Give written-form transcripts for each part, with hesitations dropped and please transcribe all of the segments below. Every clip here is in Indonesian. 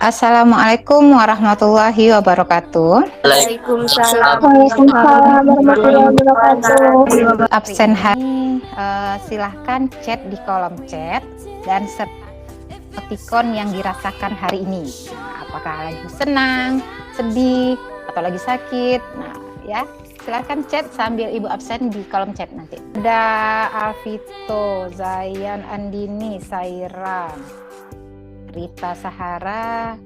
Assalamualaikum warahmatullahi wabarakatuh. Waalaikumsalam Waalaikumsalam warahmatullahi wabarakatuh. Absen hari silahkan chat di kolom chat dan emoticon yang dirasakan hari ini. Nah, apakah lagi senang, sedih, atau lagi sakit? Nah, ya silahkan chat sambil ibu absen di kolom chat nanti. Ada Alvito, Zayan, Andini, Saira, Rita Sahara.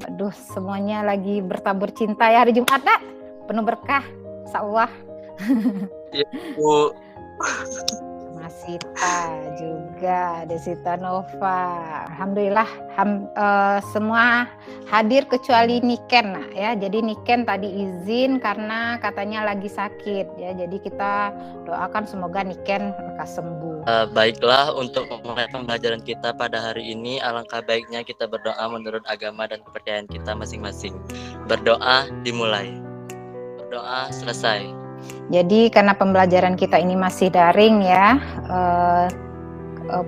Aduh, semuanya lagi bertabur cinta ya hari Jumat, nak. Penuh berkah, insyaallah. Ya, Bu. Masita juga, Desita Nova. Alhamdulillah semua hadir kecuali Niken, nak, ya. Jadi Niken tadi izin karena katanya lagi sakit, ya. Jadi kita doakan semoga Niken lekas sembuh. Baiklah, untuk memulai pembelajaran kita pada hari ini, alangkah baiknya kita berdoa menurut agama dan kepercayaan kita masing-masing. Berdoa dimulai, berdoa selesai. Jadi karena pembelajaran kita ini masih daring, ya,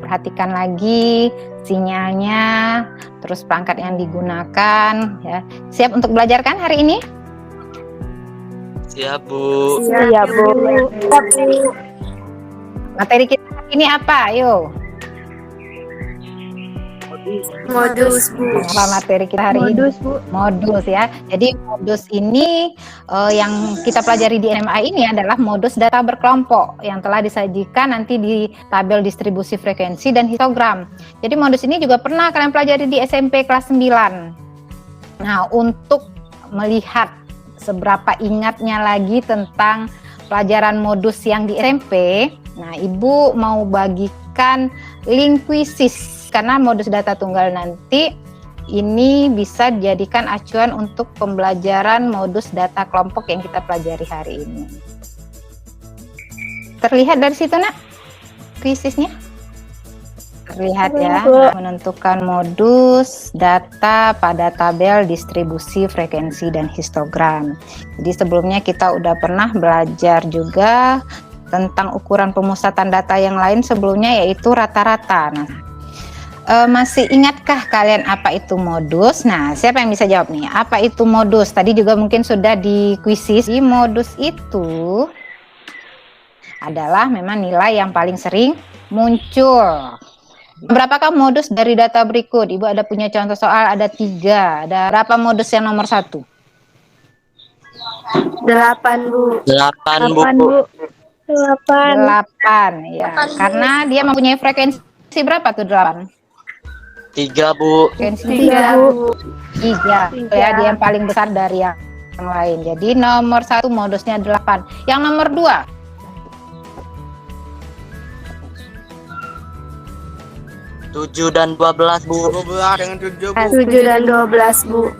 perhatikan lagi sinyalnya, terus perangkat yang digunakan, ya. Siap untuk belajar kan hari ini? Siap, Bu. Siap, Bu. Materi kita hari ini apa? Ayo. Modus, Bu. Apa materi kita hari ini? Bu. Modus, ya. Jadi modus ini yang kita pelajari di NMA ini adalah modus data berkelompok yang telah disajikan nanti di tabel distribusi frekuensi dan histogram. Jadi modus ini juga pernah kalian pelajari di SMP kelas 9. Nah, untuk melihat seberapa ingatnya lagi tentang pelajaran modus yang di SMP, nah, Ibu mau bagikan link kuisis karena modus data tunggal nanti ini bisa dijadikan acuan untuk pembelajaran modus data kelompok yang kita pelajari hari ini. Terlihat dari situ, nak, kuisisnya? Terlihat, ya. Nah, menentukan modus data pada tabel distribusi frekuensi dan histogram. Jadi sebelumnya kita udah pernah belajar juga tentang ukuran pemusatan data yang lain sebelumnya, yaitu rata-rata. Nah, masih ingatkah kalian apa itu modus? Nah, siapa yang bisa jawab nih? Apa itu modus? Tadi juga mungkin sudah di kuisis. Modus itu adalah memang nilai yang paling sering muncul. Berapakah modus dari data berikut? Ibu ada punya contoh soal, ada 3. Ada berapa modus yang nomor 1? 8, Bu. 8, Bu. 8, ya. Karena dia mempunyai frekuensi berapa tuh 8? 3, Bu. Frekuensi 3, Bu. 3. Ya, dia yang paling besar dari yang lain. Jadi nomor 1 modusnya 8. Yang nomor 2? 7 dan 12, Bu. 12 dengan 7, Bu. 7 dan 12, Bu.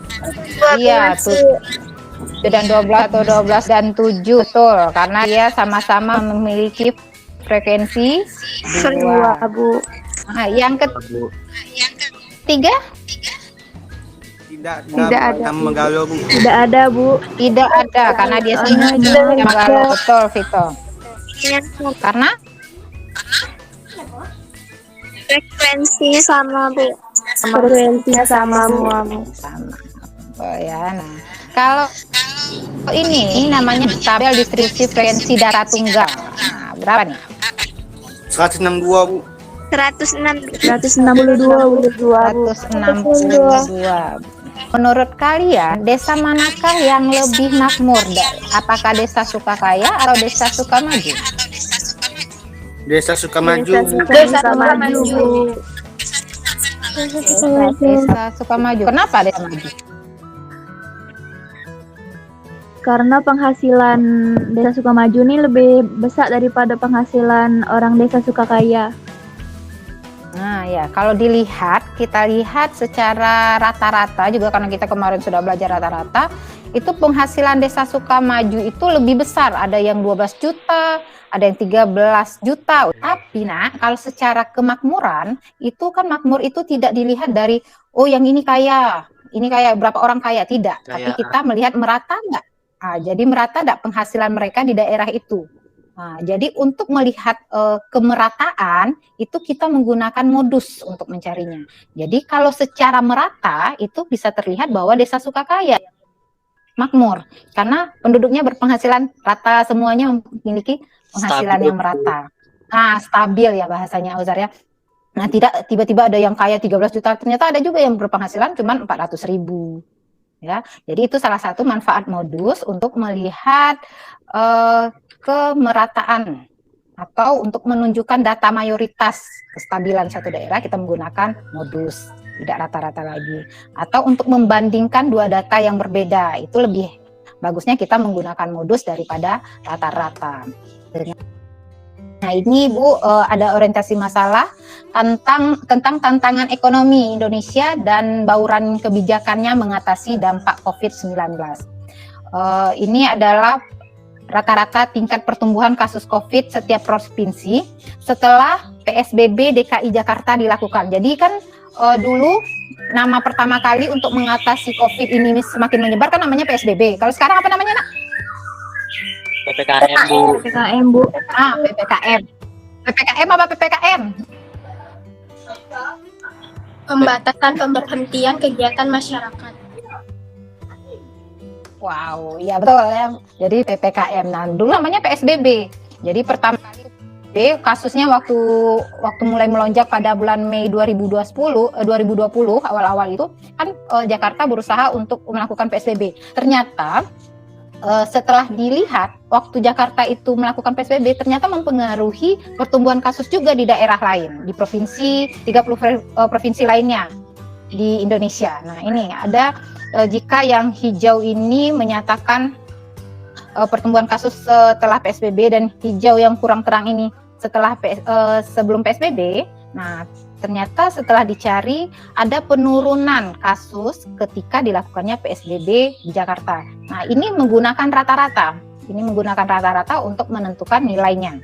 Iya, 7 dan 12 atau 12 dan 7, betul. Karena dia sama-sama memiliki frekuensi 2, Bu. Nah, yang ketiga? Tidak ada. Menggalo, Bu. Tidak ada, Bu. Tidak ada, karena dia sama betul, Vito. Karena Frekuensinya sama, Bu. Frekuensinya sama, Bu. sama. Oh, ya. Nah, kalau ini namanya tabel distribusi frekuensi data tunggal. Nah, berapa nih? 162, Bu. 162, Bu. 162. Menurut kalian, desa manakah yang lebih makmur? Apakah desa Sukakaya atau desa Sukamaju? Desa Sukamaju, Bu. Desa Sukamaju, Bu. Desa Sukamaju. Kenapa desa maju? Karena penghasilan desa Sukamaju ini lebih besar daripada penghasilan orang desa Sukakaya. Nah, ya, kalau kita lihat secara rata-rata juga, karena kita kemarin sudah belajar rata-rata, itu penghasilan desa Sukamaju itu lebih besar. Ada yang 12 juta, ada yang 13 juta. Tapi, nah, kalau secara kemakmuran, itu kan makmur itu tidak dilihat dari, oh yang ini kaya berapa orang kaya, tidak. Tapi kita melihat merata nggak? Nah, jadi merata nggak penghasilan mereka di daerah itu. Nah, jadi untuk melihat kemerataan itu kita menggunakan modus untuk mencarinya. Jadi kalau secara merata itu bisa terlihat bahwa Desa Sukakaya makmur karena penduduknya berpenghasilan rata, semuanya memiliki penghasilan yang merata. Nah, stabil ya bahasanya Auzar ya. Nah, tidak tiba-tiba ada yang kaya 13 juta, ternyata ada juga yang berpenghasilan cuma 400.000. Ya, jadi itu salah satu manfaat modus untuk melihat kemerataan atau untuk menunjukkan data mayoritas kestabilan satu daerah, kita menggunakan modus, tidak rata-rata lagi. Atau untuk membandingkan dua data yang berbeda, itu lebih bagusnya kita menggunakan modus daripada rata-rata. Nah, ini Bu ada orientasi masalah tentang tantangan ekonomi Indonesia dan bauran kebijakannya mengatasi dampak COVID-19. Ini adalah rata-rata tingkat pertumbuhan kasus COVID setiap provinsi setelah PSBB DKI Jakarta dilakukan. Jadi kan dulu nama pertama kali untuk mengatasi COVID ini semakin menyebar kan namanya PSBB. Kalau sekarang apa namanya, Nak? PPKM, Bu. PPKM, Bu. Ah, PPKM. PPKM apa PPKM? Pembatasan pemberhentian kegiatan masyarakat. Wow, iya betul ya. Jadi PPKM. Nah, dulu namanya PSBB. Jadi pertama kali kasusnya waktu mulai melonjak pada bulan Mei 2020 awal-awal itu kan Jakarta berusaha untuk melakukan PSBB. Ternyata setelah dilihat waktu Jakarta itu melakukan PSBB ternyata mempengaruhi pertumbuhan kasus juga di daerah lain, di provinsi 30 provinsi lainnya di Indonesia. Nah, ini ada jika yang hijau ini menyatakan pertumbuhan kasus setelah PSBB dan hijau yang kurang terang ini setelah sebelum PSBB. Nah, ternyata setelah dicari ada penurunan kasus ketika dilakukannya PSBB di Jakarta. Nah, ini menggunakan rata-rata. Ini menggunakan rata-rata untuk menentukan nilainya.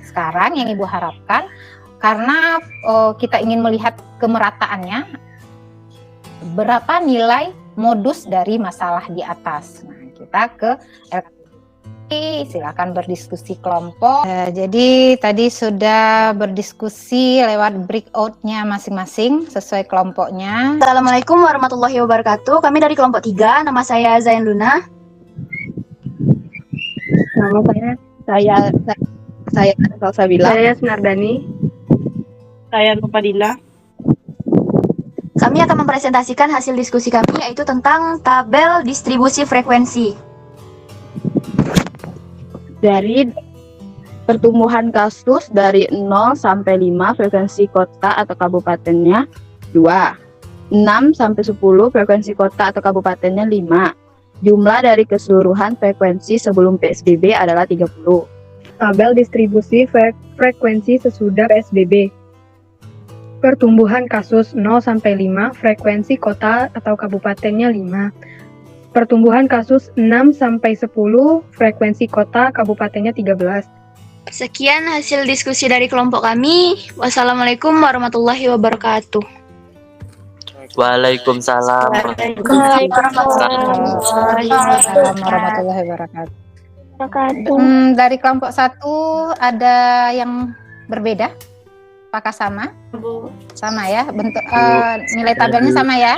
Sekarang yang Ibu harapkan, karena kita ingin melihat kemerataannya, berapa nilai modus dari masalah di atas. Nah, kita ke silakan berdiskusi kelompok. Jadi tadi sudah berdiskusi lewat breakout-nya masing-masing sesuai kelompoknya. Assalamualaikum warahmatullahi wabarakatuh. Kami dari kelompok 3, nama saya Zain Luna. Nama saya Salsabila. Saya Senardani. Saya Nupadila. Kami akan mempresentasikan hasil diskusi kami yaitu tentang tabel distribusi frekuensi. Dari pertumbuhan kasus dari 0 sampai 5 frekuensi kota atau kabupatennya 2. 6 sampai 10 frekuensi kota atau kabupatennya 5. Jumlah dari keseluruhan frekuensi sebelum PSBB adalah 30. Tabel distribusi frekuensi sesudah PSBB. Pertumbuhan kasus 0 sampai 5 frekuensi kota atau kabupatennya 5. Pertumbuhan kasus 6 sampai 10 frekuensi kota kabupatennya 13. Sekian hasil diskusi dari kelompok kami. Wassalamualaikum warahmatullahi wabarakatuh. Waalaikumsalam. Waalaikumsalam warahmatullahi wabarakatuh. Dari kelompok 1 ada yang berbeda? Apakah sama? Sama ya, bentuk nilai tabelnya sama ya.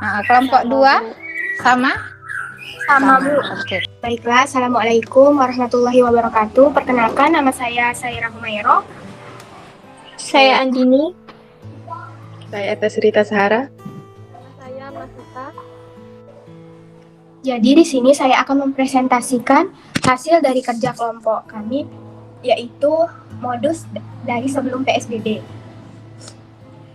Nah, kelompok 2 sama? Sama, Bu. Oke. Baiklah, Assalamualaikum warahmatullahi wabarakatuh. Perkenalkan, nama saya Saira Humairo. Saya Andini. Saya Etes Rita Sahara. Saya Masita. Jadi di sini saya akan mempresentasikan hasil dari kerja kelompok kami, yaitu modus dari sebelum PSBB.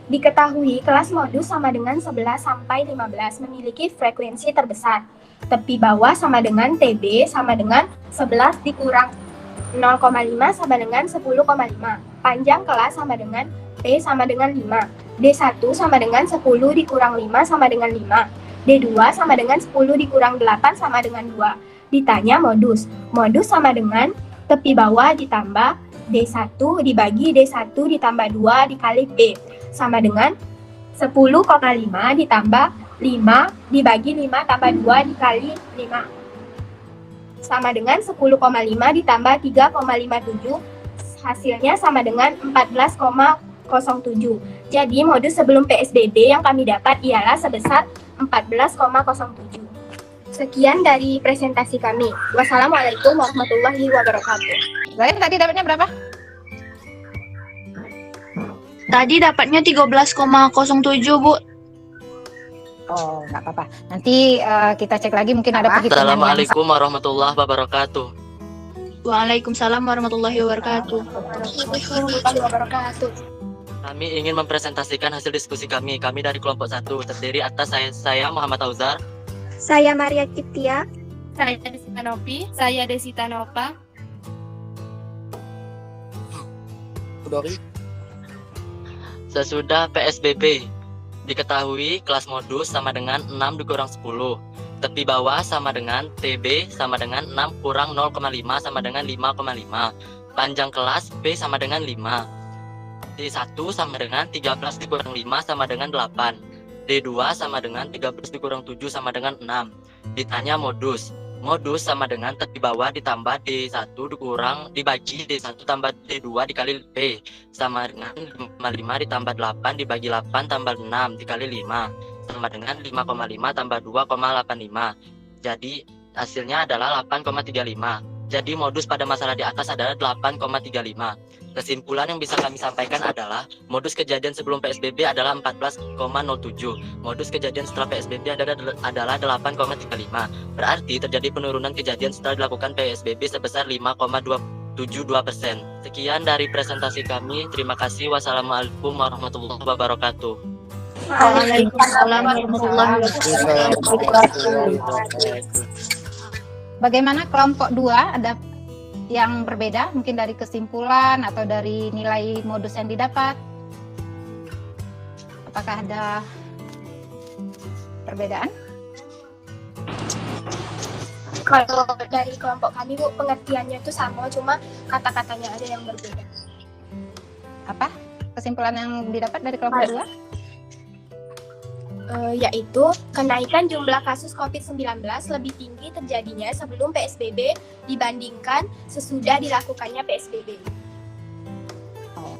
Diketahui kelas modus sama dengan 11 sampai 15 memiliki frekuensi terbesar. Tepi bawah sama dengan TB sama dengan 11 dikurang 0,5 sama dengan 10,5. Panjang kelas sama dengan T sama dengan 5. D1 sama dengan 10 dikurang 5 sama dengan 5. D2 sama dengan 10 dikurang 8 sama dengan 2. Ditanya modus. Modus sama dengan tepi bawah ditambah D1 dibagi D1 ditambah 2 dikali B. Sama dengan 10,5 ditambah 5 dibagi 5 tambah 2 dikali 5. sama dengan 10,5 ditambah 3,57, hasilnya sama dengan 14,07. Jadi modus sebelum PSBB yang kami dapat ialah sebesar 14,07. Sekian dari presentasi kami. Wassalamualaikum warahmatullahi wabarakatuh. Zain tadi dapatnya berapa? Tadi dapatnya 13,07, Bu. Oh, nggak apa-apa. Nanti kita cek lagi, mungkin ada perhitungan yang Assalamualaikum warahmatullahi wabarakatuh. Waalaikumsalam warahmatullahi wabarakatuh. Warahmatullahi wabarakatuh. Kami ingin mempresentasikan hasil diskusi kami. Kami dari kelompok 1 terdiri atas saya Muhammad Auzar. Saya Maria Kiptia. Saya Desita Nopi. Saya Desita Nova. Sesudah PSBB, diketahui kelas modus sama dengan 6 dikurang 10. Tepi bawah sama dengan TB sama dengan 6 kurang 0,5 sama dengan 5,5. Panjang kelas P sama dengan 5. D1 sama dengan 13 dikurang 5 sama dengan 8. D2 sama dengan 13 dikurang 7 sama dengan 6. Ditanya modus. Modus sama dengan tepi bawah ditambah D1 dikurang dibagi D1 tambah D2 dikali P sama dengan 5 ditambah 8 dibagi 8 tambah 6 dikali 5 sama dengan 5,5 tambah 2,85. Jadi hasilnya adalah 8,35. Jadi modus pada masalah di atas adalah 8,35. Kesimpulan yang bisa kami sampaikan adalah modus kejadian sebelum PSBB adalah 14,07. Modus kejadian setelah PSBB adalah 8,35. Berarti terjadi penurunan kejadian setelah dilakukan PSBB sebesar 5,72%. Sekian dari presentasi kami. Terima kasih. Wassalamualaikum warahmatullahi wabarakatuh. Waalaikumsalam warahmatullahi wabarakatuh. Bagaimana kelompok 2, ada yang berbeda mungkin dari kesimpulan atau dari nilai modus yang didapat? Apakah ada perbedaan? Kalau dari kelompok kami, Bu, pengertiannya itu sama, cuma kata-katanya ada yang berbeda. Apa kesimpulan yang didapat dari kelompok 2? Yaitu kenaikan jumlah kasus COVID-19 lebih tinggi terjadinya sebelum PSBB dibandingkan sesudah dilakukannya PSBB.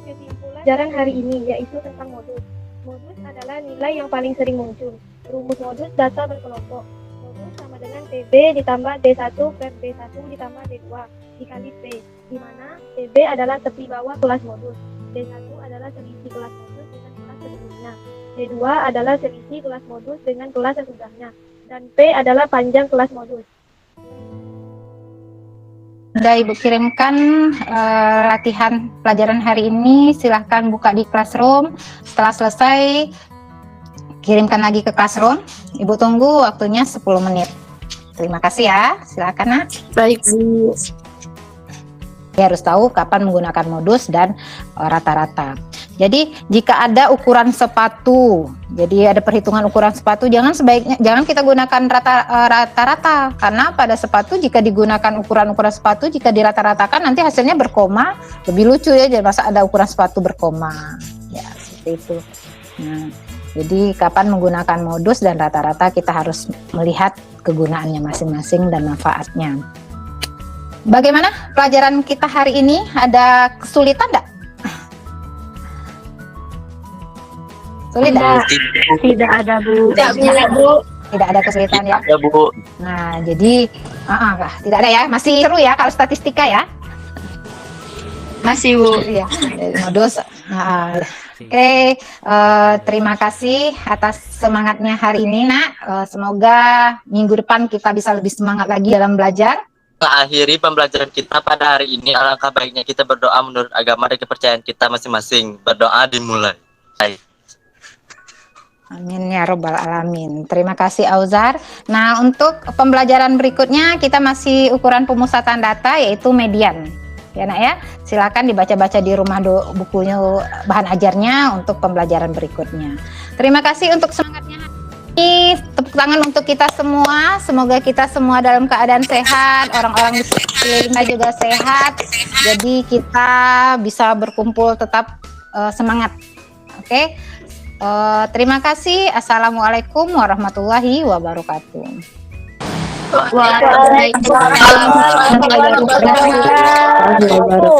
Kesimpulan pelajaran hari ini yaitu tentang modus. Modus adalah nilai yang paling sering muncul. Rumus modus data berkelompok. Modus sama dengan TB ditambah D1 per D1 ditambah D2 dikali P, di mana TB adalah tepi bawah kelas modus, D1 adalah selisih kelas modus dengan kelas sebelumnya, D2 adalah selisih kelas modus dengan kelas sesudahnya, dan P adalah panjang kelas modus. Sudah Ibu kirimkan latihan pelajaran hari ini, silahkan buka di Classroom. Setelah selesai, kirimkan lagi ke Classroom. Ibu tunggu waktunya 10 menit. Terima kasih ya, silakan Nak. Baik, Bu. Ya, harus tahu kapan menggunakan modus dan rata-rata. Jadi jika ada ukuran sepatu, jadi ada perhitungan ukuran sepatu, jangan kita gunakan rata-rata, karena pada sepatu jika digunakan ukuran sepatu, jika dirata-ratakan nanti hasilnya berkoma, lebih lucu ya. Jadi masa ada ukuran sepatu berkoma, ya seperti itu. Nah, jadi kapan menggunakan modus dan rata-rata kita harus melihat kegunaannya masing-masing dan manfaatnya. Bagaimana pelajaran kita hari ini? Ada kesulitan enggak? Sulit enggak? Tidak ada, Bu. Tidak ada kesulitan ya? Tidak ada, Bu. Nah, jadi tidak ada ya. Masih seru ya kalau statistika ya? Masih, Bu. Ya, modus. Oke, terima kasih atas semangatnya hari ini, Nak. Semoga minggu depan kita bisa lebih semangat lagi dalam belajar. Akhiri pembelajaran kita pada hari ini, alangkah baiknya kita berdoa menurut agama dan kepercayaan kita masing-masing. Berdoa dimulai. Baik. Amin ya robbal alamin. Terima kasih Auzar. Nah, untuk pembelajaran berikutnya kita masih ukuran pemusatan data yaitu median. Ya Nak ya, silakan dibaca-baca di rumah bukunya bahan ajarnya untuk pembelajaran berikutnya. Terima kasih untuk semangatnya. Tepuk tangan untuk kita semua. Semoga kita semua dalam keadaan sehat, orang-orang di sekelilingnya juga sehat. Jadi kita bisa berkumpul tetap semangat. Oke. Terima kasih. Assalamualaikum warahmatullahi wabarakatuh. Waalaikumsalam warahmatullahi wabarakatuh.